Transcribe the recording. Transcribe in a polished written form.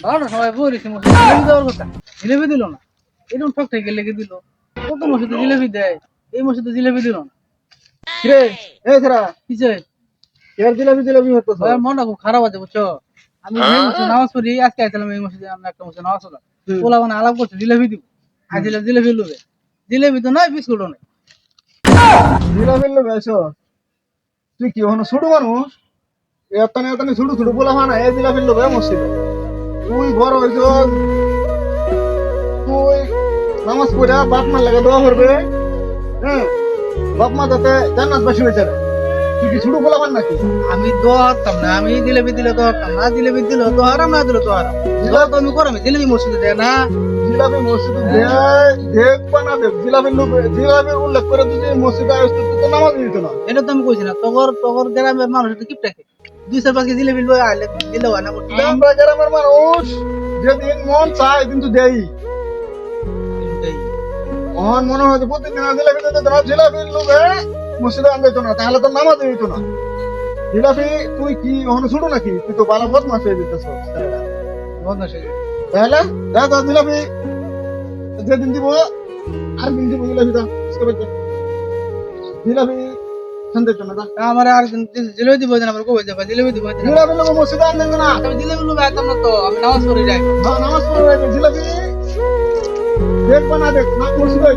ভালো সবাই বলেছে মসজিদে জিলেবি দেওয়ার কথা, জিলেবি দিল না। এরকম ঠক থেকে লেগে দিল। কত মসজিদে জিলেবি দেয়, এই মসজিদে জিলেবি দিল না। কিরে এই ছেড়া কি যে এর জিলাপি জিলাপি হতো ভাই, মনটা খুব খারাপ আছে বুঝছো। আমি এই মসজিদে নামাজ পড়ি, আজকে আইছিলাম এই মসজিদে, আমরা একটা মসজিদে নামাজ পড়লাম। ওলা মানে আলাপ করছে জিলেবি দিব, আইছিল জিলেবি লুবে। জিলেবি তো নাই, বিস্কুটও নেই। জিলাপি লোক এসো তুই কি হনো ছোট মানুষ এতনে এতনে ছোট ছোট বলা হয় না এই জিলাপি লোক মসজিদে তুই বড় হইছ তুই নামাজ পড়া বাপ মা লাগে দোয়া করবে হ্যাঁ বাপ মা যাতে জান্নাতবাসী হয়ে যাবে তুই কি ছোট বলা নাকি আমি দোয়া হতাম না, আমি জিলেবি দিলে দোয়া হতাম না, জিলেবি দিল তো হারাম, না দিল তো হারাম। দোয়া তো আমি করামি, জিলেবি মসজিদে দেয় না। জিলাপি মসজিদে দেখবা না দেখ জিলাপি লোক জিলাপির উল্লেখ করে যদি মসজিদে আসতো তুই তো নামাজ দিত না এটা তো আমি কইছি না, তগর তগর গ্রামের মানুষ তো কিপটা খেয়ে 2-4 পাখি জিলেবি লয়ে আইলে দিলেও হয় না মসজিদে। আমরা গ্রামের মানুষ যেদিন মন চায় কিন্তু দেই আমার মনে হয় যে প্রতিদিন জিলাপি দিতে না জিলাপি লোকে মসজিদে আনতে না তাহলে তো নামাজ দিত না জিলাপি তুই কি ওখানে ছোট নাকি তুই তো বালা বদমাস হয়ে যেতেছ বদমাশ হয়ে গেছে। তাহলে দেখ জিলাপি যেদিন দিব আর দিন দিব জিলাপি দাও জিলাপি খান দিত না তা আমার আর জিলেবি দিব না, আমার কই যাবে জিলেবি দিব না। জিলাপি লোক মসজিদে আনতে না আমি জিলেবি লুবে আইতাম না তো, আমি নামাজ পড়ে যাই। নামাজ পড়ে জিলাপি দেখবা না দেখ না মসজিদে